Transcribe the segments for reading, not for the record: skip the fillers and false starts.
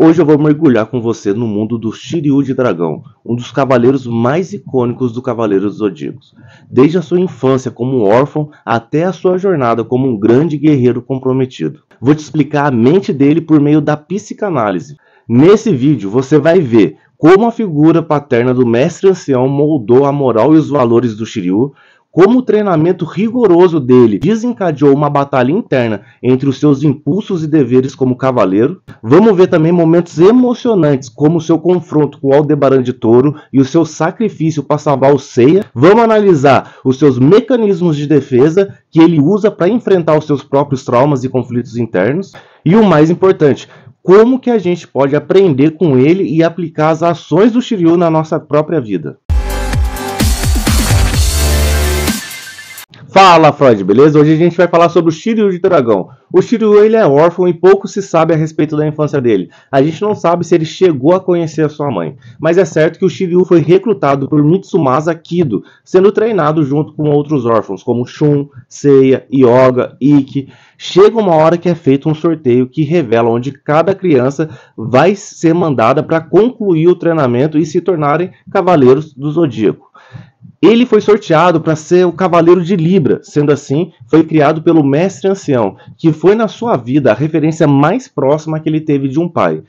Hoje eu vou mergulhar com você no mundo do Shiryu de Dragão, um dos cavaleiros mais icônicos do Cavaleiro dos Zodíacos. Desde a sua infância como órfão até a sua jornada como um grande guerreiro comprometido. Vou te explicar a mente dele por meio da psicanálise. Nesse vídeo você vai ver como a figura paterna do mestre ancião moldou a moral e os valores do Shiryu, como o treinamento rigoroso dele desencadeou uma batalha interna entre os seus impulsos e deveres como cavaleiro. Vamos ver também momentos emocionantes, como o seu confronto com o Aldebaran de Touro e o seu sacrifício para salvar o Seiya. Vamos analisar os seus mecanismos de defesa que ele usa para enfrentar os seus próprios traumas e conflitos internos. E o mais importante, como que a gente pode aprender com ele e aplicar as ações do Shiryu na nossa própria vida. Fala Freud, beleza? Hoje a gente vai falar sobre o Shiryu de Dragão. O Shiryu ele é órfão e pouco se sabe a respeito da infância dele. A gente não sabe se ele chegou a conhecer a sua mãe. Mas é certo que o Shiryu foi recrutado por Mitsumasa Kido, sendo treinado junto com outros órfãos como Shun, Seiya, Hyuga, Ikki. Chega uma hora que é feito um sorteio que revela onde cada criança vai ser mandada para concluir o treinamento e se tornarem Cavaleiros do Zodíaco. Ele foi sorteado para ser o Cavaleiro de Libra, sendo assim, foi criado pelo Mestre Ancião, que foi na sua vida a referência mais próxima que ele teve de um pai.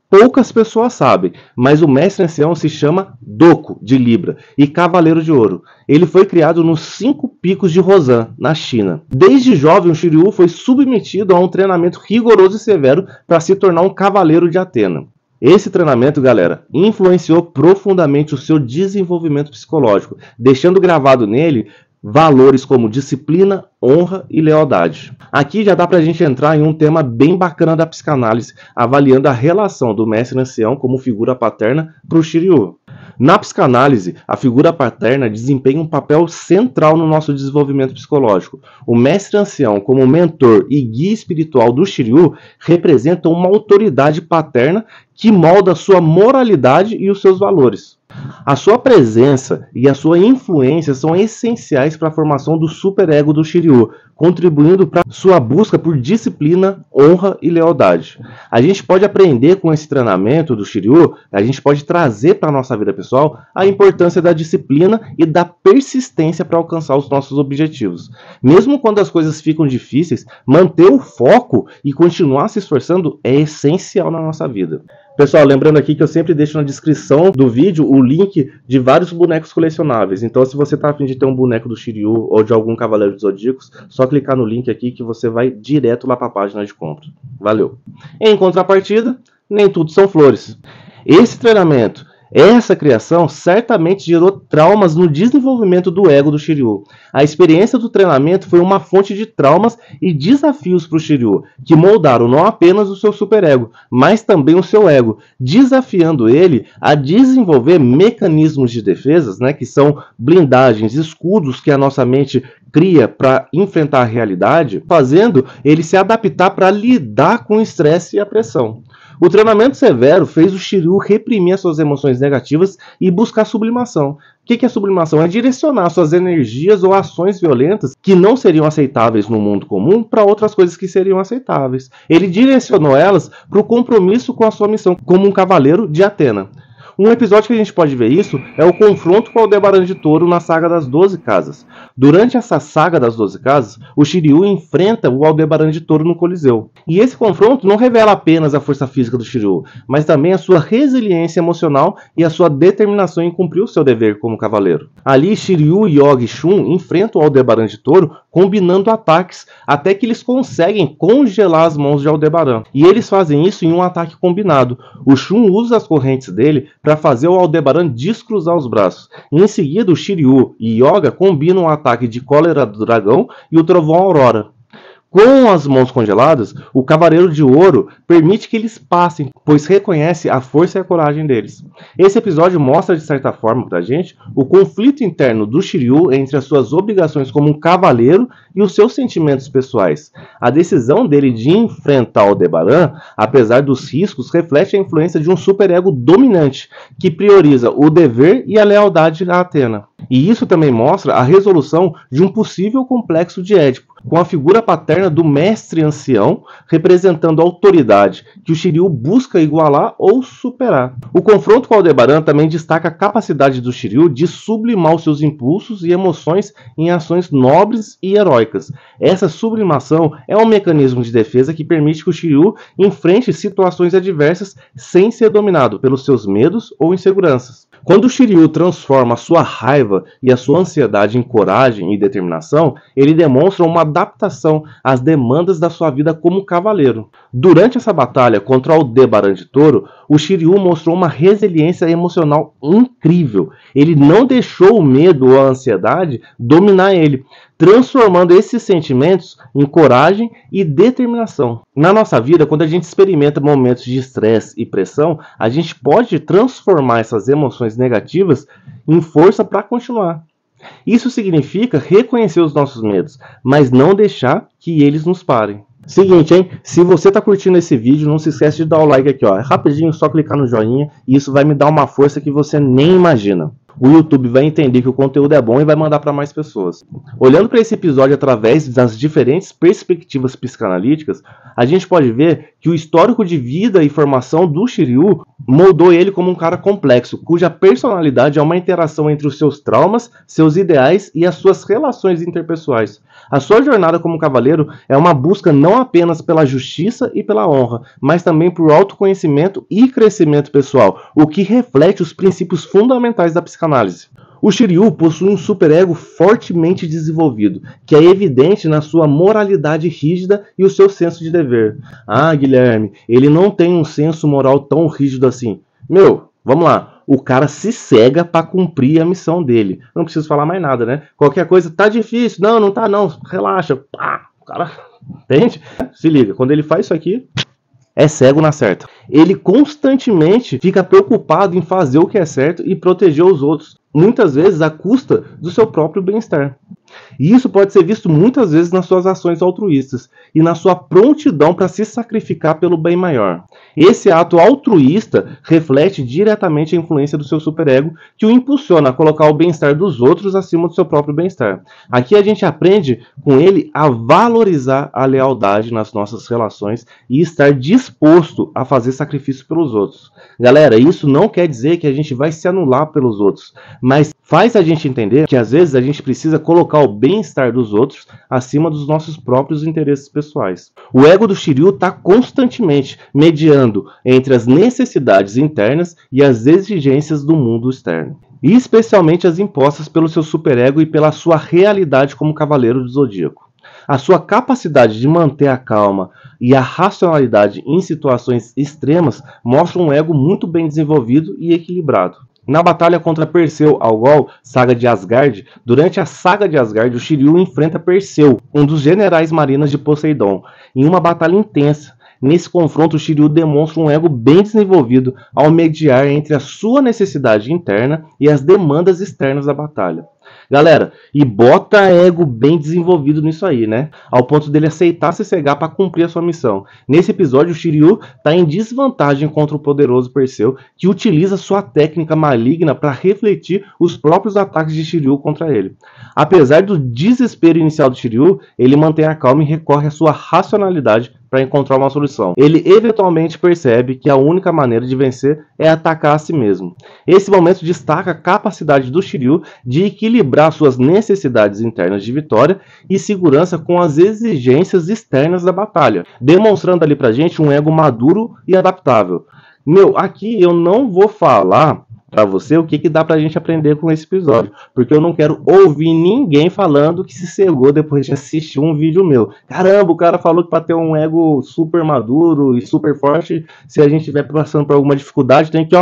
Poucas pessoas sabem, mas o Mestre Ancião se chama Doku, de Libra, e Cavaleiro de Ouro. Ele foi criado nos 5 Picos de Rosan, na China. Desde jovem, o Shiryu foi submetido a um treinamento rigoroso e severo para se tornar um Cavaleiro de Atena. Esse treinamento, galera, influenciou profundamente o seu desenvolvimento psicológico, deixando gravado nele valores como disciplina, honra e lealdade. Aqui já dá pra gente entrar em um tema bem bacana da psicanálise, avaliando a relação do mestre ancião como figura paterna para o Shiryu. Na psicanálise, a figura paterna desempenha um papel central no nosso desenvolvimento psicológico. O mestre ancião, como mentor e guia espiritual do Shiryu, representa uma autoridade paterna que molda a sua moralidade e os seus valores. A sua presença e a sua influência são essenciais para a formação do superego do Shiryu, contribuindo para sua busca por disciplina, honra e lealdade. A gente pode aprender com esse treinamento do Shiryu, a gente pode trazer para a nossa vida pessoal a importância da disciplina e da persistência para alcançar os nossos objetivos. Mesmo quando as coisas ficam difíceis, manter o foco e continuar se esforçando é essencial na nossa vida. Pessoal, lembrando aqui que eu sempre deixo na descrição do vídeo o link de vários bonecos colecionáveis. Então, se você está a fim de ter um boneco do Shiryu ou de algum Cavaleiro dos Zodíacos, só clicar no link aqui que você vai direto lá para a página de compra. Valeu! Em contrapartida, nem tudo são flores. Esse treinamento, essa criação certamente gerou traumas no desenvolvimento do ego do Shiryu. A experiência do treinamento foi uma fonte de traumas e desafios para o Shiryu, que moldaram não apenas o seu superego, mas também o seu ego, desafiando ele a desenvolver mecanismos de defesas, que são blindagens, escudos que a nossa mente cria para enfrentar a realidade, fazendo ele se adaptar para lidar com o estresse e a pressão. O treinamento severo fez o Shiryu reprimir as suas emoções negativas e buscar sublimação. O que é sublimação? É direcionar suas energias ou ações violentas que não seriam aceitáveis no mundo comum para outras coisas que seriam aceitáveis. Ele direcionou elas para o compromisso com a sua missão como um cavaleiro de Atena. Um episódio que a gente pode ver isso é o confronto com o Aldebaran de Touro na saga das 12 casas. Durante essa saga das 12 casas, o Shiryu enfrenta o Aldebaran de Touro no Coliseu. E esse confronto não revela apenas a força física do Shiryu, mas também a sua resiliência emocional e a sua determinação em cumprir o seu dever como cavaleiro. Ali, Shiryu, Hyuga e Shun enfrentam o Aldebaran de Touro, combinando ataques, até que eles conseguem congelar as mãos de Aldebaran. E eles fazem isso em um ataque combinado. O Shun usa as correntes dele para fazer o Aldebaran descruzar os braços. E em seguida, o Shiryu e Hyuga combinam o ataque de Cólera do Dragão e o Trovão Aurora. Com as mãos congeladas, o Cavaleiro de Ouro permite que eles passem, pois reconhece a força e a coragem deles. Esse episódio mostra, de certa forma, pra gente, o conflito interno do Shiryu entre as suas obrigações como um cavaleiro e os seus sentimentos pessoais. A decisão dele de enfrentar o Aldebaran, apesar dos riscos, reflete a influência de um superego dominante, que prioriza o dever e a lealdade a Atena. E isso também mostra a resolução de um possível complexo de Édipo, com a figura paterna do mestre ancião, representando a autoridade que o Shiryu busca igualar ou superar. O confronto com Aldebaran também destaca a capacidade do Shiryu de sublimar os seus impulsos e emoções em ações nobres e heróicas. Essa sublimação é um mecanismo de defesa que permite que o Shiryu enfrente situações adversas sem ser dominado pelos seus medos ou inseguranças. Quando o Shiryu transforma a sua raiva e a sua ansiedade em coragem e determinação, ele demonstra uma adaptação às demandas da sua vida como cavaleiro. Durante essa batalha contra o Aldebaran de Touro, o Shiryu mostrou uma resiliência emocional incrível. Ele não deixou o medo ou a ansiedade dominar ele, transformando esses sentimentos em coragem e determinação. Na nossa vida, quando a gente experimenta momentos de estresse e pressão, a gente pode transformar essas emoções negativas em força para continuar. Isso significa reconhecer os nossos medos, mas não deixar que eles nos parem. Seguinte, hein? Se você tá curtindo esse vídeo, não se esquece de dar o like aqui, ó. É rapidinho, só clicar no joinha e isso vai me dar uma força que você nem imagina. O YouTube vai entender que o conteúdo é bom e vai mandar para mais pessoas. Olhando para esse episódio através das diferentes perspectivas psicanalíticas, a gente pode ver que o histórico de vida e formação do Shiryu moldou ele como um cara complexo, cuja personalidade é uma interação entre os seus traumas, seus ideais e as suas relações interpessoais. A sua jornada como cavaleiro é uma busca não apenas pela justiça e pela honra, mas também por autoconhecimento e crescimento pessoal, o que reflete os princípios fundamentais da psicanálise. O Shiryu possui um superego fortemente desenvolvido, que é evidente na sua moralidade rígida e o seu senso de dever. Ah, Guilherme, ele não tem um senso moral tão rígido assim. Vamos lá. O cara se cega para cumprir a missão dele. Não preciso falar mais nada, né? Qualquer coisa, tá difícil. Não, não tá não. Relaxa. Pá, o cara, entende? Se liga, quando ele faz isso aqui, é cego na certa. Ele constantemente fica preocupado em fazer o que é certo e proteger os outros, muitas vezes à custa do seu próprio bem-estar. E isso pode ser visto muitas vezes nas suas ações altruístas e na sua prontidão para se sacrificar pelo bem maior. Esse ato altruísta reflete diretamente a influência do seu superego, que o impulsiona a colocar o bem-estar dos outros acima do seu próprio bem-estar. Aqui a gente aprende com ele a valorizar a lealdade nas nossas relações e estar disposto a fazer sacrifício pelos outros. Galera, isso não quer dizer que a gente vai se anular pelos outros, mas faz a gente entender que às vezes a gente precisa colocar o bem-estar dos outros acima dos nossos próprios interesses pessoais. O ego do Shiryu está constantemente mediando entre as necessidades internas e as exigências do mundo externo, e especialmente as impostas pelo seu superego e pela sua realidade como cavaleiro do zodíaco. A sua capacidade de manter a calma e a racionalidade em situações extremas mostra um ego muito bem desenvolvido e equilibrado. Na batalha contra Perseu Algol, saga de Asgard, durante a saga de Asgard, o Shiryu enfrenta Perseu, um dos generais marinas de Poseidon, em uma batalha intensa. Nesse confronto, o Shiryu demonstra um ego bem desenvolvido ao mediar entre a sua necessidade interna e as demandas externas da batalha. Galera, e bota ego bem desenvolvido nisso aí, né? Ao ponto dele aceitar se cegar para cumprir a sua missão. Nesse episódio, o Shiryu está em desvantagem contra o poderoso Perseu, que utiliza sua técnica maligna para refletir os próprios ataques de Shiryu contra ele. Apesar do desespero inicial do Shiryu, ele mantém a calma e recorre à sua racionalidade para encontrar uma solução. Ele eventualmente percebe que a única maneira de vencer é atacar a si mesmo. Esse momento destaca a capacidade do Shiryu de equilibrar suas necessidades internas de vitória e segurança com as exigências externas da batalha, demonstrando ali pra gente um ego maduro e adaptável. Aqui eu não vou falar para você o que dá pra gente aprender com esse episódio, porque eu não quero ouvir ninguém falando que se cegou depois de assistir um vídeo meu. Caramba, o cara falou que para ter um ego super maduro e super forte, se a gente estiver passando por alguma dificuldade, tem que,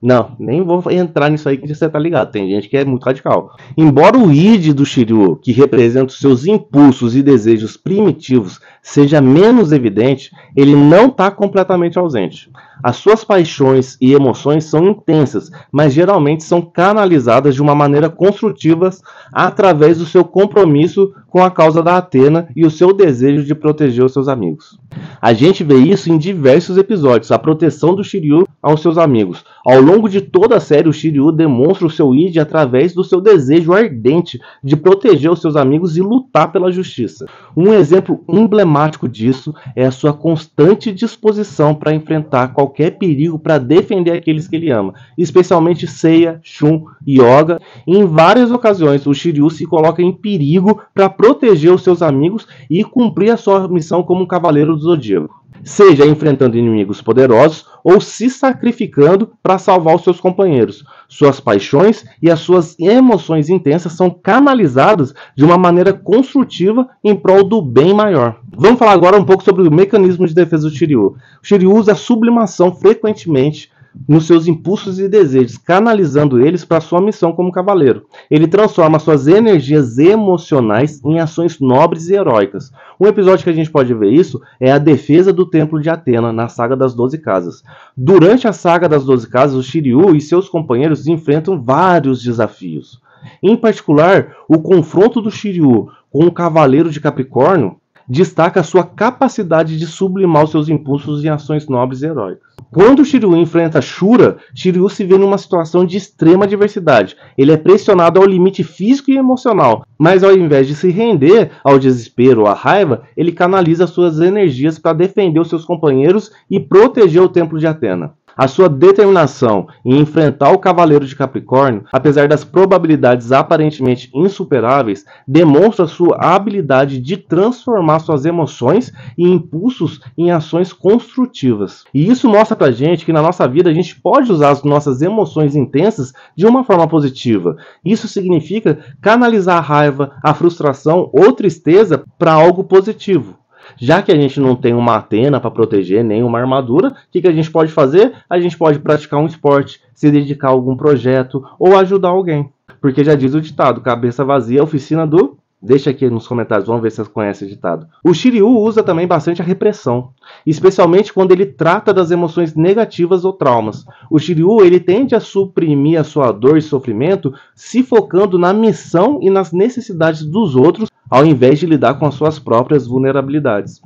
não, nem vou entrar nisso aí que você tá ligado, tem gente que é muito radical. Embora o id do Shiryu, que representa os seus impulsos e desejos primitivos, seja menos evidente, ele não está completamente ausente. As suas paixões e emoções são intensas, mas geralmente são canalizadas de uma maneira construtiva através do seu compromisso com a causa da Atena e o seu desejo de proteger os seus amigos. A gente vê isso em diversos episódios, a proteção do Shiryu aos seus amigos. Ao longo de toda a série, o Shiryu demonstra o seu id através do seu desejo ardente de proteger os seus amigos e lutar pela justiça. Um exemplo emblemático disso é a sua constante disposição para enfrentar qualquer perigo para defender aqueles que ele ama, especialmente Seiya, Shun e Hyuga. Em várias ocasiões, o Shiryu se coloca em perigo para proteger os seus amigos e cumprir a sua missão como um cavaleiro do Zodíaco, seja enfrentando inimigos poderosos ou se sacrificando para salvar os seus companheiros. Suas paixões e as suas emoções intensas são canalizadas de uma maneira construtiva em prol do bem maior. Vamos falar agora um pouco sobre o mecanismo de defesa do Shiryu. O Shiryu usa a sublimação frequentemente nos seus impulsos e desejos, canalizando eles para sua missão como cavaleiro. Ele transforma suas energias emocionais em ações nobres e heróicas. Um episódio que a gente pode ver isso é a defesa do Templo de Atena, na Saga das 12 Casas. Durante a Saga das 12 Casas, o Shiryu e seus companheiros enfrentam vários desafios. Em particular, o confronto do Shiryu com o Cavaleiro de Capricórnio destaca a sua capacidade de sublimar os seus impulsos em ações nobres e heróicas. Quando o Shiryu enfrenta Shura, Shiryu se vê numa situação de extrema adversidade. Ele é pressionado ao limite físico e emocional, mas ao invés de se render ao desespero ou à raiva, ele canaliza suas energias para defender os seus companheiros e proteger o Templo de Atena. A sua determinação em enfrentar o Cavaleiro de Capricórnio, apesar das probabilidades aparentemente insuperáveis, demonstra sua habilidade de transformar suas emoções e impulsos em ações construtivas. E isso mostra pra gente que na nossa vida a gente pode usar as nossas emoções intensas de uma forma positiva. Isso significa canalizar a raiva, a frustração ou tristeza para algo positivo. Já que a gente não tem uma Atena para proteger, nem uma armadura, o que a gente pode fazer? A gente pode praticar um esporte, se dedicar a algum projeto ou ajudar alguém. Porque já diz o ditado, cabeça vazia é oficina do... Deixa aqui nos comentários, vamos ver se vocês conhecem esse ditado. O Shiryu usa também bastante a repressão, especialmente quando ele trata das emoções negativas ou traumas. O Shiryu ele tende a suprimir a sua dor e sofrimento se focando na missão e nas necessidades dos outros, ao invés de lidar com as suas próprias vulnerabilidades.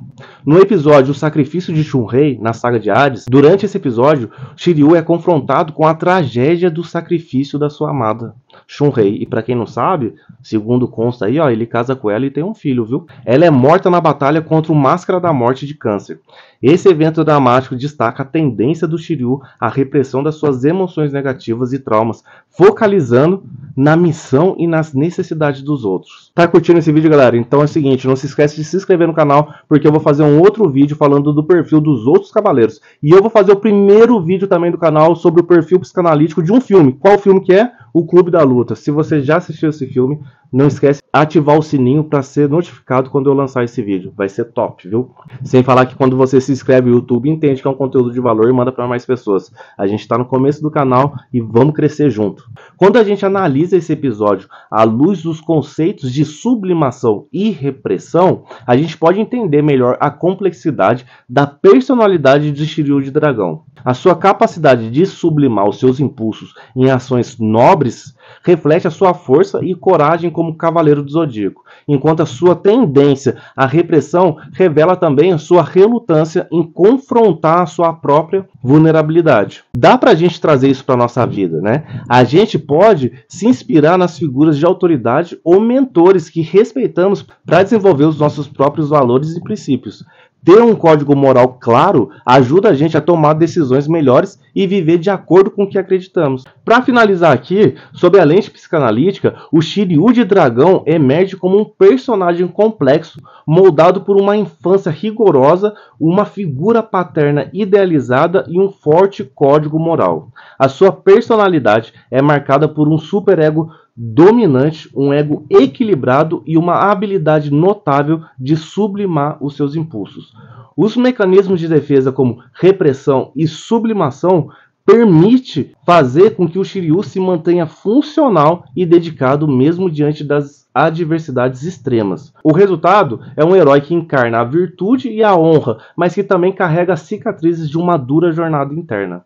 No episódio O Sacrifício de Shunrei, na saga de Hades, durante esse episódio, Shiryu é confrontado com a tragédia do sacrifício da sua amada, Shunrei. E para quem não sabe, segundo consta aí, ele casa com ela e tem um filho, viu? Ela é morta na batalha contra o Máscara da Morte de Câncer. Esse evento dramático destaca a tendência do Shiryu à repressão das suas emoções negativas e traumas, focalizando na missão e nas necessidades dos outros. Tá curtindo esse vídeo, galera? Então é o seguinte, não se esquece de se inscrever no canal, porque eu vou fazer um outro vídeo falando do perfil dos outros cavaleiros. E eu vou fazer o primeiro vídeo também do canal sobre o perfil psicanalítico de um filme. Qual filme que é? O Clube da Luta. Se você já assistiu esse filme, não esquece de ativar o sininho para ser notificado quando eu lançar esse vídeo. Vai ser top, viu? Sem falar que quando você se inscreve, o YouTube entende que é um conteúdo de valor e manda para mais pessoas. A gente está no começo do canal e vamos crescer junto. Quando a gente analisa esse episódio à luz dos conceitos de sublimação e repressão, a gente pode entender melhor a complexidade da personalidade de Shiryu de Dragão. A sua capacidade de sublimar os seus impulsos em ações nobres reflete a sua força e coragem como cavaleiro do Zodíaco, enquanto a sua tendência à repressão revela também a sua relutância em confrontar a sua própria vulnerabilidade. Dá pra gente trazer isso para nossa vida, né? A gente pode se inspirar nas figuras de autoridade ou mentores que respeitamos para desenvolver os nossos próprios valores e princípios. Ter um código moral claro ajuda a gente a tomar decisões melhores e viver de acordo com o que acreditamos. Para finalizar aqui, sob a lente psicanalítica, o Shiryu de Dragão emerge como um personagem complexo, moldado por uma infância rigorosa, uma figura paterna idealizada e um forte código moral. A sua personalidade é marcada por um superego dominante, um ego equilibrado e uma habilidade notável de sublimar os seus impulsos. Os mecanismos de defesa como repressão e sublimação permite fazer com que o Shiryu se mantenha funcional e dedicado mesmo diante das adversidades extremas. O resultado é um herói que encarna a virtude e a honra, mas que também carrega as cicatrizes de uma dura jornada interna.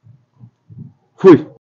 Fui!